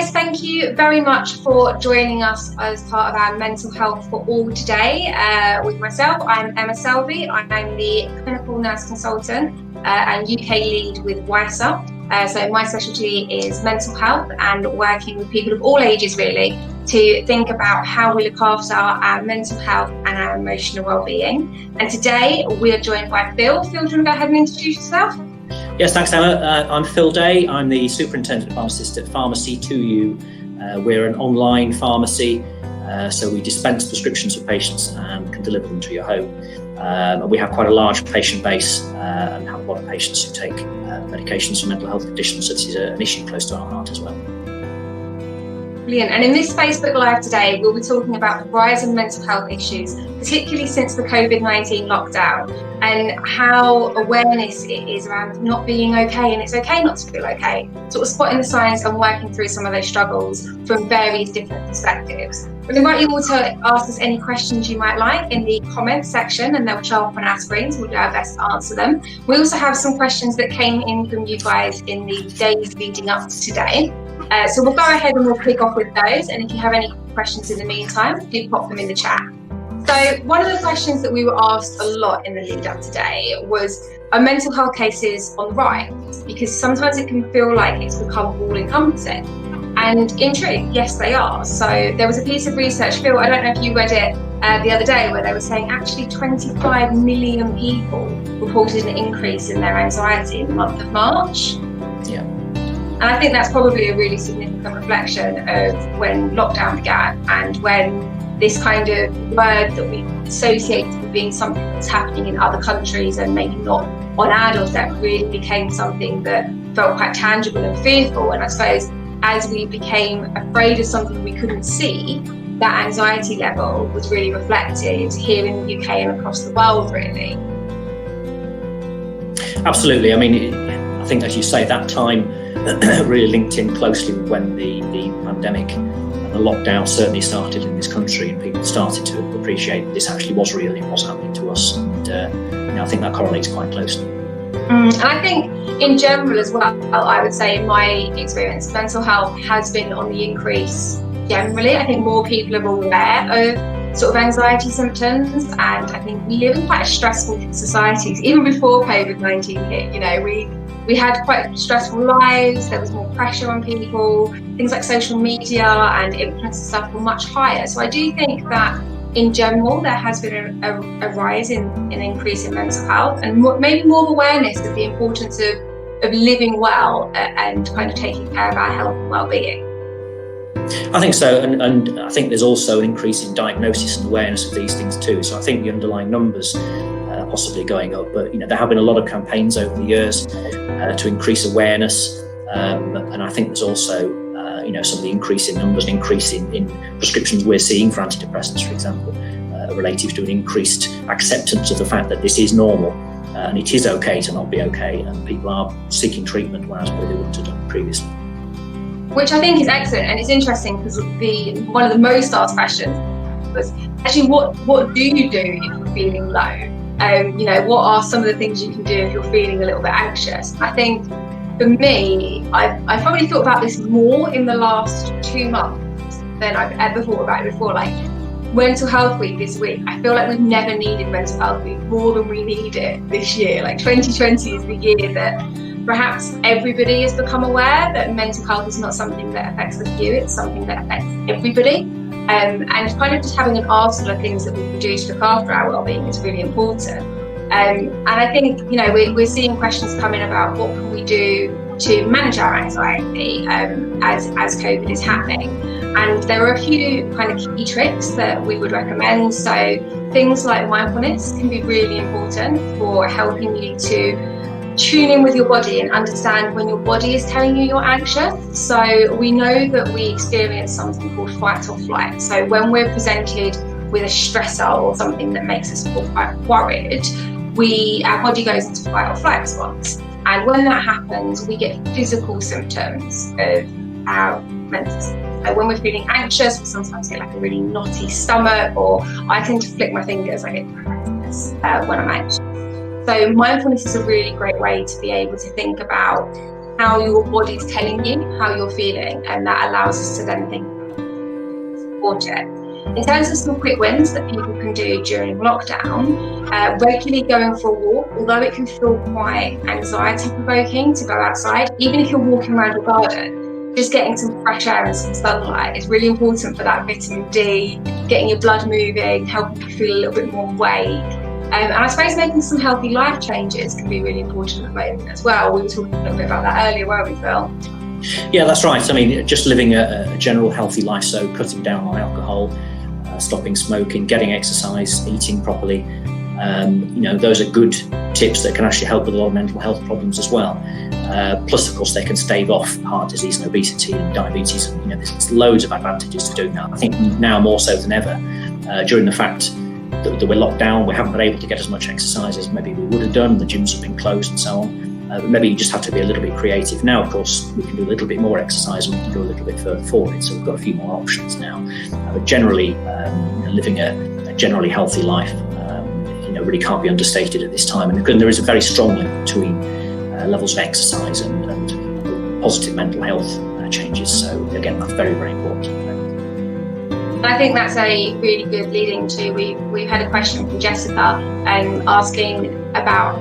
Guys, thank you very much for joining us as part of our Mental Health for All today. With myself, I'm Emma Selby. I'm the clinical nurse consultant and UK lead with WISA. So my specialty is mental health and working with people of all ages really to think about how we look after our mental health and our emotional well-being. And today we are joined by Phil. Phil, do you want to go ahead and introduce yourself? Yes, thanks, Emma. I'm Phil Day. I'm the Superintendent Pharmacist at Pharmacy2U. We're an online pharmacy, so we dispense prescriptions for patients and can deliver them to your home. And we have quite a large patient base and have a lot of patients who take medications for mental health conditions, so this is an issue close to our heart as well. Brilliant. And in this Facebook Live today, we'll be talking about the rise in mental health issues, particularly since the COVID-19 lockdown, and how awareness it is around not being okay, and it's okay not to feel okay. Sort of spotting the signs and working through some of those struggles from various different perspectives. We'll invite you all to ask us any questions you might like in the comments section, and they'll show up on our screens. We'll do our best to answer them. We also have some questions that came in from you guys in the days leading up to today. So we'll go ahead and we'll kick off with those. And if you have any questions in the meantime, do pop them in the chat. So one of the questions that we were asked a lot in the lead up today was, are mental health cases on the rise? Because sometimes it can feel like it's become all encompassing. And in truth, yes, they are. So there was a piece of research, Phil, I don't know if you read it the other day, where they were saying actually 25 million people reported an increase in their anxiety in the month of March. Yeah. And I think that's probably a really significant reflection of when lockdown began and when this kind of word that we associate with being something that's happening in other countries and maybe not on our doorstep really became something that felt quite tangible and fearful. And I suppose as we became afraid of something we couldn't see, that anxiety level was really reflected here in the UK and across the world, really. Absolutely. I mean, I think, as you say, that time really linked in closely with when the pandemic and the lockdown certainly started in this country, and people started to appreciate that this actually was real, it was happening to us. And I think that correlates quite closely. And I think in general as well, I would say in my experience, mental health has been on the increase generally. I think more people are aware of sort of anxiety symptoms, and I think we live in quite a stressful society. Even before COVID-19 hit, you know, we had quite stressful lives, there was more pressure on people, things like social media and influencer stuff were much higher. So I do think that in general, there has been a rise in an increase in mental health and maybe more awareness of the importance of living well and kind of taking care of our health and well-being. I think so, and I think there's also an increase in diagnosis and awareness of these things too. So I think the underlying numbers are possibly going up, but you know, there have been a lot of campaigns over the years to increase awareness, and I think there's also some of the increase in numbers and increase in prescriptions we're seeing for antidepressants, for example, relative to an increased acceptance of the fact that this is normal and it is okay to not be okay, and people are seeking treatment whereas they wouldn't have done previously. Which I think is excellent, and it's interesting because one of the most asked questions was actually what do you do if you're feeling low? What are some of the things you can do if you're feeling a little bit anxious? I think for me, I've probably thought about this more in the last 2 months than I've ever thought about it before. Like Mental Health Week this week, I feel like we've never needed Mental Health Week more than we need it this year. Like 2020 is the year that perhaps everybody has become aware that mental health is not something that affects the few, it's something that affects everybody. And kind of just having an arsenal of things that we can do to look after our well-being is really important. And I think, we're seeing questions come in about what can we do to manage our anxiety as COVID is happening. And there are a few kind of key tricks that we would recommend. So things like mindfulness can be really important for helping you to tune in with your body and understand when your body is telling you you're anxious. So we know that we experience something called fight or flight. So when we're presented with a stressor or something that makes us feel quite worried, our body goes into fight or flight response. And when that happens, we get physical symptoms of our mental state. So when we're feeling anxious, we sometimes get like a really knotty stomach, or I tend to flick my fingers, I get paralysis when I'm anxious. So mindfulness is a really great way to be able to think about how your body's telling you how you're feeling, and that allows us to then think support it. In terms of some quick wins that people can do during lockdown, regularly going for a walk, although it can feel quite anxiety provoking to go outside, even if you're walking around your garden, just getting some fresh air and some sunlight is really important for that vitamin D, getting your blood moving, helping you feel a little bit more awake. And I suppose making some healthy life changes can be really important at the moment as well. We were talking a little bit about that earlier, weren't we, Phil? Yeah, that's right. I mean, just living a general healthy life, so cutting down on alcohol, stopping smoking, getting exercise, eating properly. Those are good tips that can actually help with a lot of mental health problems as well. Plus, of course, they can stave off heart disease and obesity and diabetes. And, there's loads of advantages to doing that. I think now more so than ever, during the fact that we're locked down, we haven't been able to get as much exercise as maybe we would have done. The gyms have been closed and so on. Maybe you just have to be a little bit creative. Now, of course, we can do a little bit more exercise and we can go a little bit further forward. So we've got a few more options now. But generally, living a generally healthy life, really can't be understated at this time. And there is a very strong link between levels of exercise and positive mental health changes. So again, that's very, very important. I think that's a really good leading to, we've had a question from Jessica asking about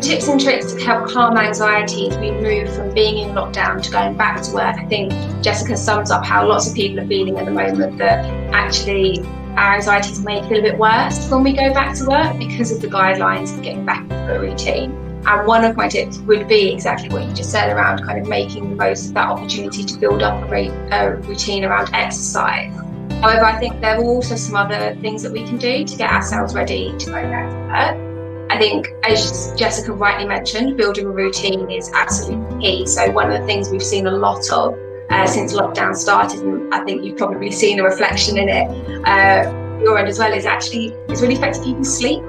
tips and tricks to help calm anxiety as we move from being in lockdown to going back to work. I think Jessica sums up how lots of people are feeling at the moment, that actually our anxieties may feel a bit worse when we go back to work because of the guidelines of getting back into a routine. And one of my tips would be exactly what you just said around kind of making the most of that opportunity to build up a routine around exercise. However, I think there are also some other things that we can do to get ourselves ready to go back to work. I think, as Jessica rightly mentioned, building a routine is absolutely key. So one of the things we've seen a lot of since lockdown started, and I think you've probably seen a reflection in it, your end as well, is actually it's really affected people's sleep.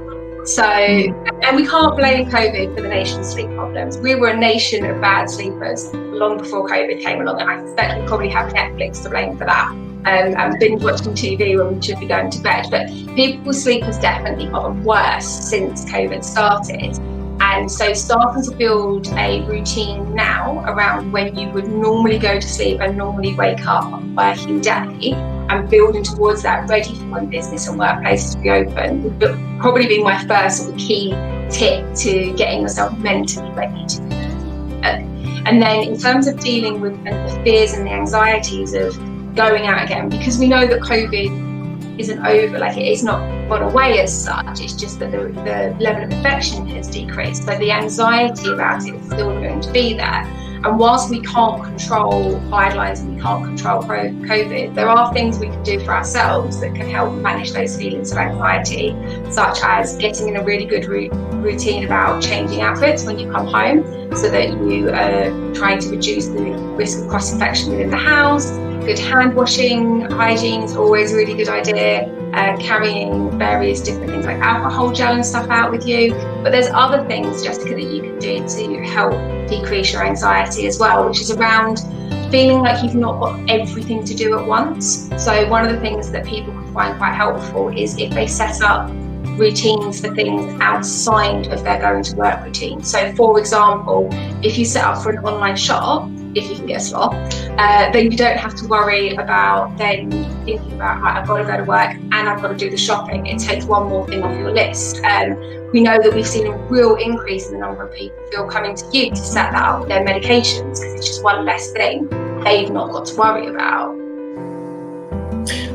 So, and we can't blame COVID for the nation's sleep problems. We were a nation of bad sleepers long before COVID came along, and I suspect we probably have Netflix to blame for that. And binge watching TV when we should be going to bed. But people's sleep has definitely gotten worse since COVID started. And so starting to build a routine now around when you would normally go to sleep and normally wake up on a working day, and building towards that, ready for when business and workplaces to be open, would probably be my first sort of key tip to getting yourself mentally ready to do it. And then in terms of dealing with the fears and the anxieties of going out again, because we know that COVID isn't over, like it is not gone away as such, it's just that the level of infection has decreased, so the anxiety about it is still going to be there. And whilst we can't control guidelines and we can't control COVID, there are things we can do for ourselves that can help manage those feelings of anxiety, such as getting in a really good routine about changing outfits when you come home, so that you are trying to reduce the risk of cross-infection within the house. Good hand washing, hygiene is always a really good idea. Carrying various different things like alcohol gel and stuff out with you. But there's other things, Jessica, that you can do to help decrease your anxiety as well, which is around feeling like you've not got everything to do at once. So one of the things that people can find quite helpful is if they set up routines for things outside of their going to work routine. So for example, if you set up for an online shop, if you can get a slot, then you don't have to worry about then thinking about, right, I've got to go to work and I've got to do the shopping. It takes one more thing off your list. We know that we've seen a real increase in the number of people who are coming to you to set that up with their medications, because it's just one less thing they've not got to worry about.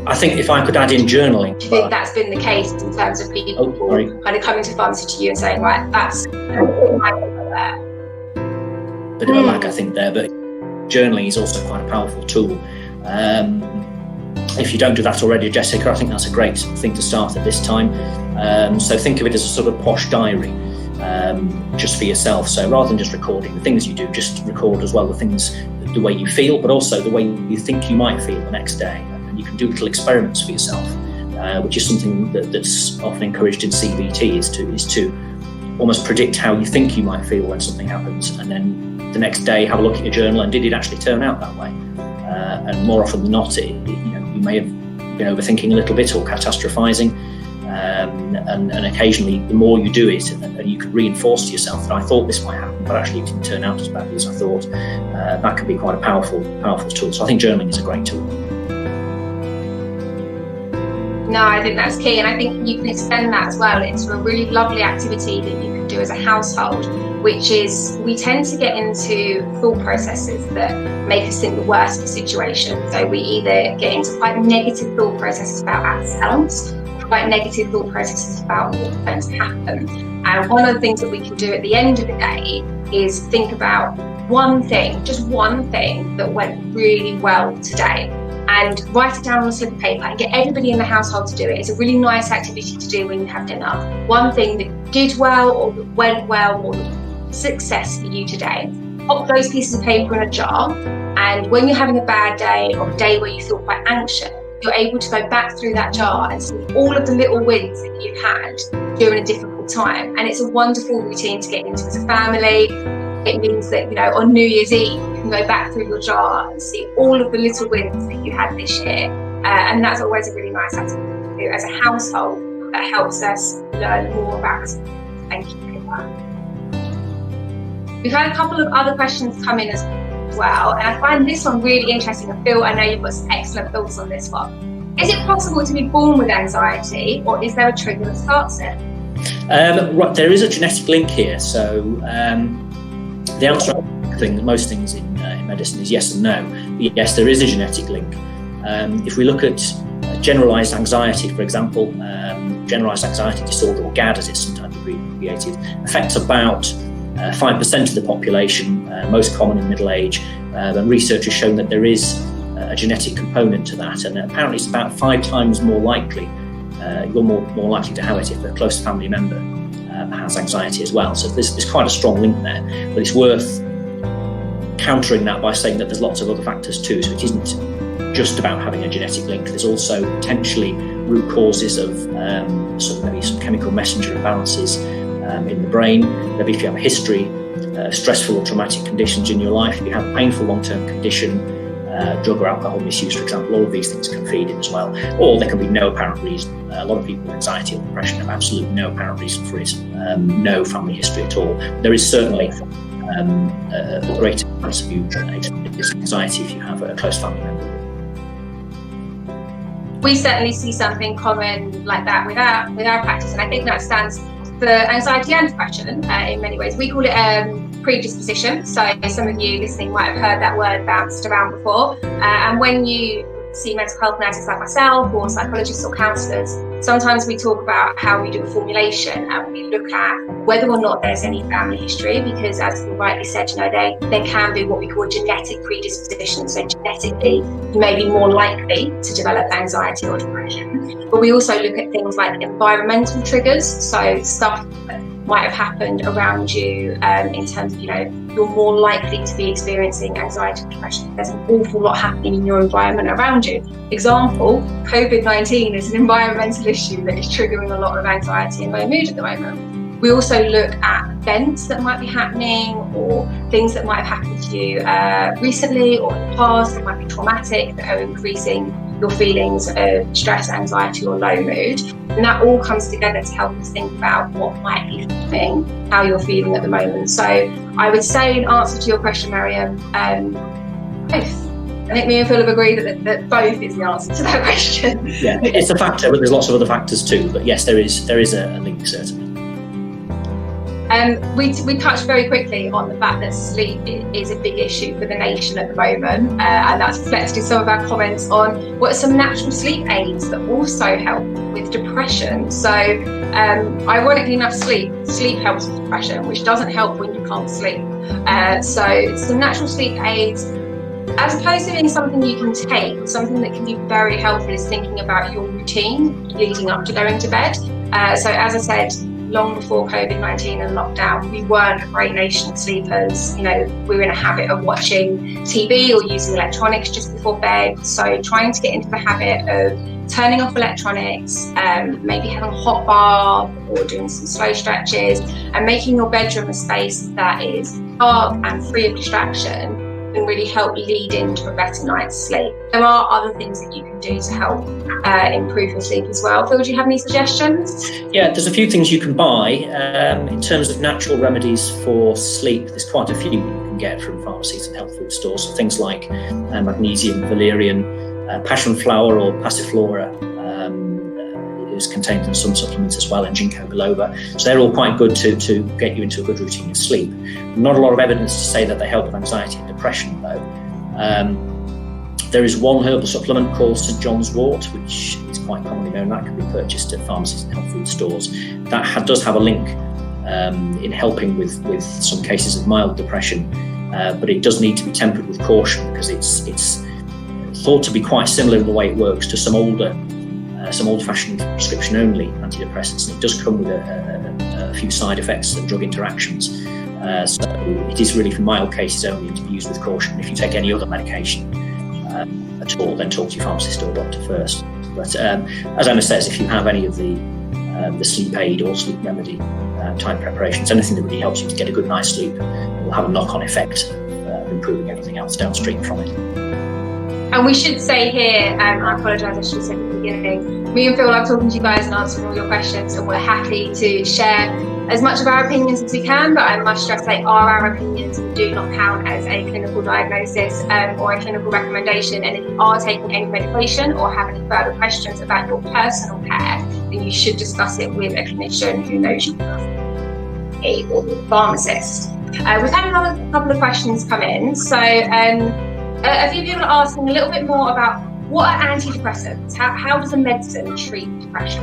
I think if I could add in journaling. Do you think that's been the case in terms of people kind of coming to pharmacy to you and saying, right, that's there? Bit of a lag, I think, there, but journaling is also quite a powerful tool. If you don't do that already, Jessica, I think that's a great thing to start at this time. So think of it as a sort of posh diary, just for yourself. So rather than just recording the things you do, just record as well the way you feel, but also the way you think you might feel the next day. And you can do little experiments for yourself, which is something that's often encouraged in CBT, is to almost predict how you think you might feel when something happens, and then the next day have a look at your journal and did it actually turn out that way? And more often than not, you may have been overthinking a little bit or catastrophizing, and occasionally the more you do it, and you can reinforce to yourself that I thought this might happen, but actually it didn't turn out as badly as I thought. That can be quite a powerful tool. So I think journaling is a great tool. No, I think that's key, and I think you can extend that as well into a really lovely activity that you can do as a household, which is we tend to get into thought processes that make us think the worst of the situation. So we either get into quite negative thought processes about ourselves, quite negative thought processes about what's going to happen. And one of the things that we can do at the end of the day is think about one thing, just one thing that went really well today, and write it down on a slip of paper and get everybody in the household to do it. It's a really nice activity to do when you have dinner. One thing that did well, or that went well, or success for you today. Pop those pieces of paper in a jar, and when you're having a bad day or a day where you feel quite anxious, you're able to go back through that jar and see all of the little wins that you've had during a difficult time. And it's a wonderful routine to get into as a family. It means that, on New Year's Eve, you can go back through your jar and see all of the little wins that you had this year. And that's always a really nice activity to do as a household that helps us learn more about us. Thank you for that. We've had a couple of other questions come in as well, and I find this one really interesting. And Phil, I know you've got some excellent thoughts on this one. Is it possible to be born with anxiety, or is there a trigger that starts it? Right, there is a genetic link here. So the answer to most things in medicine is yes and no. But yes, there is a genetic link. If we look at generalised anxiety, for example, generalised anxiety disorder, or GAD as it's sometimes abbreviated, affects about 5% of the population, most common in middle age, and research has shown that there is a genetic component to that, and apparently it's about 5 times more likely, you're more likely to have it if a close family member has anxiety as well. So there's quite a strong link there, but it's worth countering that by saying that there's lots of other factors too, so it isn't just about having a genetic link. There's also potentially root causes of maybe some chemical messenger imbalances in the brain. Maybe if you have a history, stressful or traumatic conditions in your life, if you have a painful long-term condition, drug or alcohol misuse, for example, all of these things can feed in as well. Or there can be no apparent reason. A lot of people with anxiety or depression have absolutely no apparent reason for it, no family history at all. There is certainly a greater chance of you experiencing anxiety if you have a close family member. We certainly see something common like that with our practice, and I think that stands for anxiety and depression in many ways. We call it predisposition. So some of you listening might have heard that word bounced around before. And when you see mental health nurses like myself, or psychologists or counsellors, sometimes we talk about how we do a formulation and we look at whether or not there's any family history, because as you rightly said, there can be what we call genetic predisposition. So genetically, you may be more likely to develop anxiety or depression. But we also look at things like environmental triggers, so stuff that might have happened around you in terms of, you're more likely to be experiencing anxiety or depression. There's an awful lot happening in your environment around you. Example, COVID-19 is an environmental issue that is triggering a lot of anxiety and low mood at the moment. We also look at events that might be happening, or things that might have happened to you recently or in the past that might be traumatic, that are increasing your feelings of stress, anxiety or low mood. And that all comes together to help us think about what might be happening, how you're feeling at the moment. So I would say, in answer to your question, Mariam, both. I think me and Phil have agreed that both is the answer to that question. Yeah, it's a factor, but there's lots of other factors too. But yes, there is a link, certainly. We touched very quickly on the fact that sleep is a big issue for the nation at the moment, and that's reflected in some of our comments on what are some natural sleep aids that also help with depression. So ironically enough, sleep helps with depression, which doesn't help when you can't sleep. So some natural sleep aids, as opposed to being something you can take, something that can be very helpful is thinking about your routine leading up to going to bed. So as I said, long before COVID-19 and lockdown, we weren't a great nation of sleepers. We were in a habit of watching TV or using electronics just before bed. So trying to get into the habit of turning off electronics, maybe having a hot bath or doing some slow stretches, and making your bedroom a space that is dark and free of distraction can really help lead into a better night's sleep. There are other things that you can do to help improve your sleep as well. Phil, do you have any suggestions? Yeah, there's a few things you can buy. In terms of natural remedies for sleep, there's quite a few you can get from pharmacies and health food stores. So things like magnesium, valerian, passion flower or passiflora is contained in some supplements as well, and ginkgo biloba. So they're all quite good to get you into a good routine of sleep. Not a lot of evidence to say that they help with anxiety and depression, though. There is one herbal supplement called St John's wort, which is quite commonly known. That can be purchased at pharmacies and health food stores. That does have a link in helping with some cases of mild depression, but it does need to be tempered with caution, because it's thought to be quite similar in the way it works to some old-fashioned prescription-only antidepressants, and it does come with a few side effects and drug interactions. So it is really for mild cases only, and to be used with caution. If you take any other medication at all, then talk to your pharmacist or doctor first. But as Emma says, if you have any of the sleep aid or sleep remedy type preparations, anything that really helps you to get a good night's sleep, it will have a knock-on effect of improving everything else downstream from it. And we should say here, I apologise, I should have said at the beginning, me and Phil love talking to you guys and answering all your questions, and we're happy to share as much of our opinions as we can, but I must stress they are our opinions and do not count as a clinical diagnosis or a clinical recommendation. And if you are taking any medication or have any further questions about your personal care, then you should discuss it with a clinician who knows you, a pharmacist. We've had another couple of questions come in. So a few people are asking a little bit more about what are antidepressants? How does a medicine treat depression?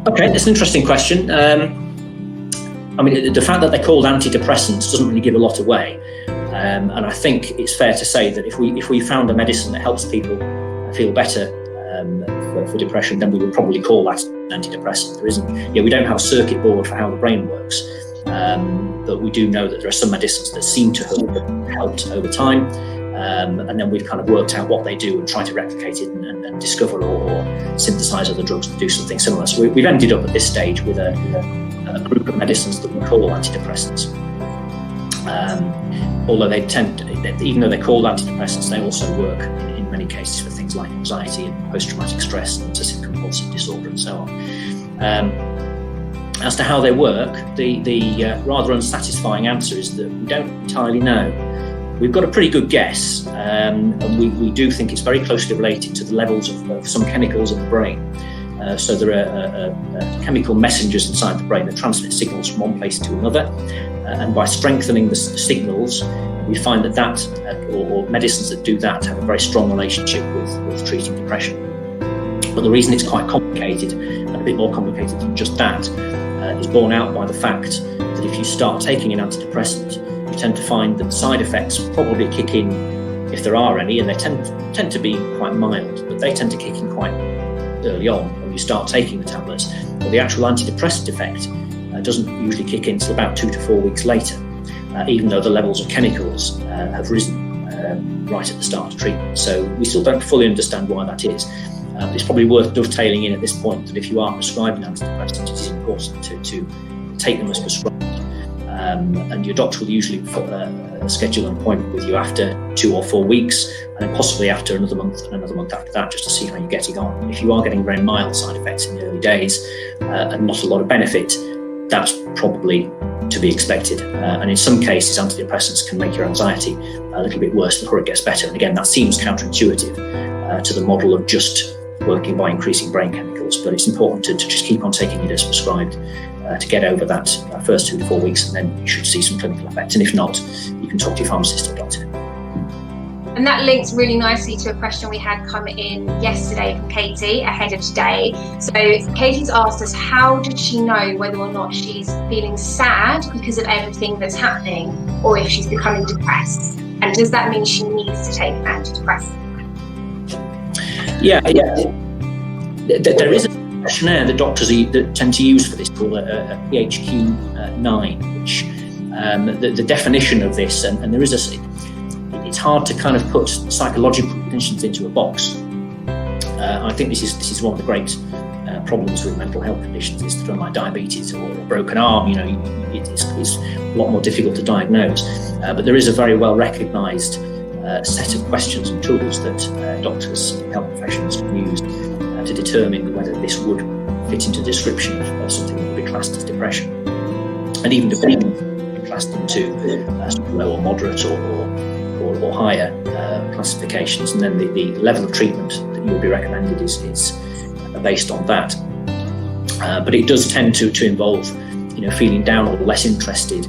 Okay, that's an interesting question. I mean, the fact that they're called antidepressants doesn't really give a lot away. And I think it's fair to say that if we found a medicine that helps people feel better for depression, then we would probably call that an antidepressant. There isn't, we don't have a circuit board for how the brain works. But we do know that there are some medicines that seem to have helped over time, and then we've kind of worked out what they do and try to replicate it and discover or synthesize other drugs that do something similar. So we've ended up at this stage with a group of medicines that we call antidepressants. Although even though they're called antidepressants, they also work in many cases for things like anxiety and post-traumatic stress and obsessive compulsive disorder and so on. As to how they work, the rather unsatisfying answer is that we don't entirely know. We've got a pretty good guess, and we do think it's very closely related to the levels of some chemicals in the brain. So there are chemical messengers inside the brain that transmit signals from one place to another, and by strengthening the signals, we find that or medicines that do that have a very strong relationship with treating depression. But the reason it's quite complicated, and a bit more complicated than just that, is borne out by the fact that if you start taking an antidepressant, you tend to find that the side effects probably kick in, if there are any, and they tend to be quite mild, but they tend to kick in quite early on when you start taking the tablets. But the actual antidepressant effect doesn't usually kick in until about 2 to 4 weeks later, even though the levels of chemicals have risen right at the start of treatment. So we still don't fully understand why that is. It's probably worth dovetailing in at this point that if you are prescribing antidepressants, it is important to take them as prescribed. And your doctor will usually schedule an appointment with you after 2 or 4 weeks, and then possibly after another month and another month after that, just to see how you're getting on. If you are getting very mild side effects in the early days and not a lot of benefit, that's probably to be expected. And in some cases, antidepressants can make your anxiety a little bit worse before it gets better. And again, that seems counterintuitive to the model of just working by increasing brain chemicals, but it's important to just keep on taking it as prescribed to get over that first 2 to 4 weeks, and then you should see some clinical effects. And if not, you can talk to your pharmacist or doctor. And that links really nicely to a question we had come in yesterday from Katie ahead of today. So Katie's asked us, how did she know whether or not she's feeling sad because of everything that's happening, or if she's becoming depressed? And does that mean she needs to take an antidepressant? Yeah. There is a questionnaire that doctors that tend to use for this called a PHQ-9, which the definition of this, and there is it's hard to kind of put psychological conditions into a box. I think this is one of the great problems with mental health conditions is that, unlike diabetes or a broken arm, it's a lot more difficult to diagnose. But there is a very well recognised set of questions and tools that doctors and health professionals can use to determine whether this would fit into the description of something that would be classed as depression. And even depression can be classed into low or moderate or higher classifications, and then the level of treatment that you will be recommended is based on that. But it does tend to involve, feeling down or less interested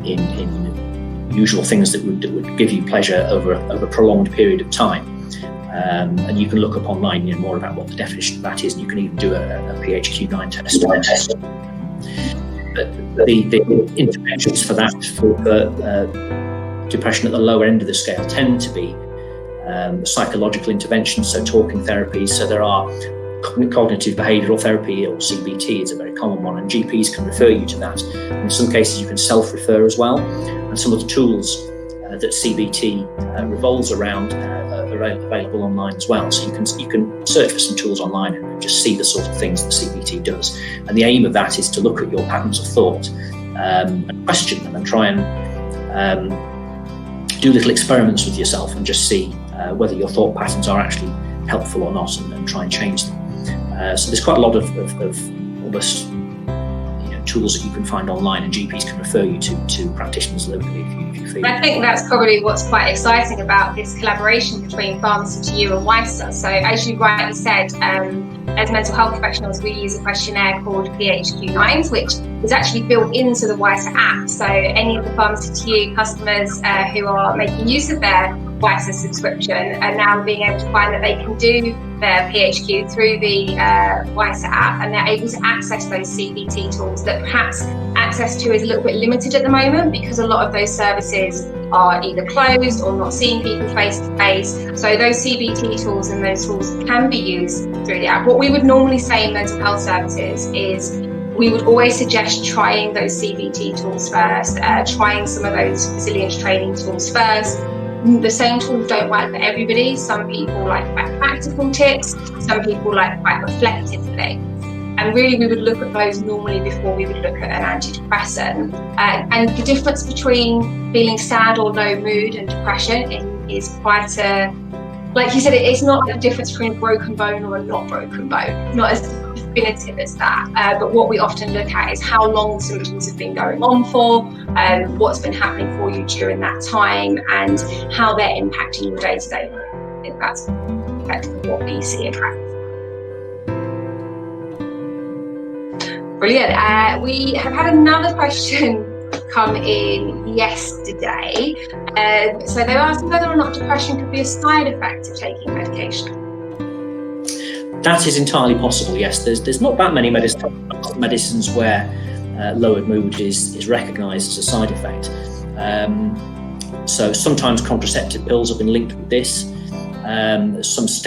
in usual things that would give you pleasure over a prolonged period of time. And you can look up online, more about what the definition of that is, and you can even do a PHQ-9 test. But the interventions for that, for depression at the lower end of the scale, tend to be psychological interventions, so talking therapies. So there are cognitive behavioural therapy, or CBT is a very common one, and GPs can refer you to that. And in some cases you can self-refer as well, and some of the tools that CBT revolves around are available online as well. So you can search for some tools online and just see the sort of things that CBT does. And the aim of that is to look at your patterns of thought and question them, and try and do little experiments with yourself and just see whether your thought patterns are actually helpful or not, and try and change them. So there's quite a lot of almost tools that you can find online, and GPs can refer you to practitioners locally if you feel. I think that's probably what's quite exciting about this collaboration between Pharmacy2You and WISER. So as you rightly said, as mental health professionals, we use a questionnaire called PHQ-9, which is actually built into the WISER app. So any of the Pharmacy2You customers who are making use of their WISER subscription are now being able to find that they can do their PHQ through the WISER app, and they're able to access those CBT tools that perhaps access to is a little bit limited at the moment, because a lot of those services are either closed or not seeing people face to face. So those CBT tools and those tools can be used through the app. What we would normally say in mental health services is we would always suggest trying those CBT tools first, trying some of those resilience training tools first. The same tools don't work for everybody. Some people like quite practical tips, some people like quite reflective things. And really we would look at those normally before we would look at an antidepressant. And the difference between feeling sad or low mood and depression is quite like you said, it's not the difference between a broken bone or a not broken bone, not as definitive as that. But what we often look at is how long symptoms have been going on for, what's been happening for you during that time, and how they're impacting your day-to-day life. That's effectively what we see in practice. Brilliant. We have had another question come in yesterday. So they asked whether or not depression could be a side effect of taking medication. That is entirely possible, yes. There's not that many medicines where lowered mood is recognised as a side effect. So sometimes contraceptive pills have been linked with this. Some steroids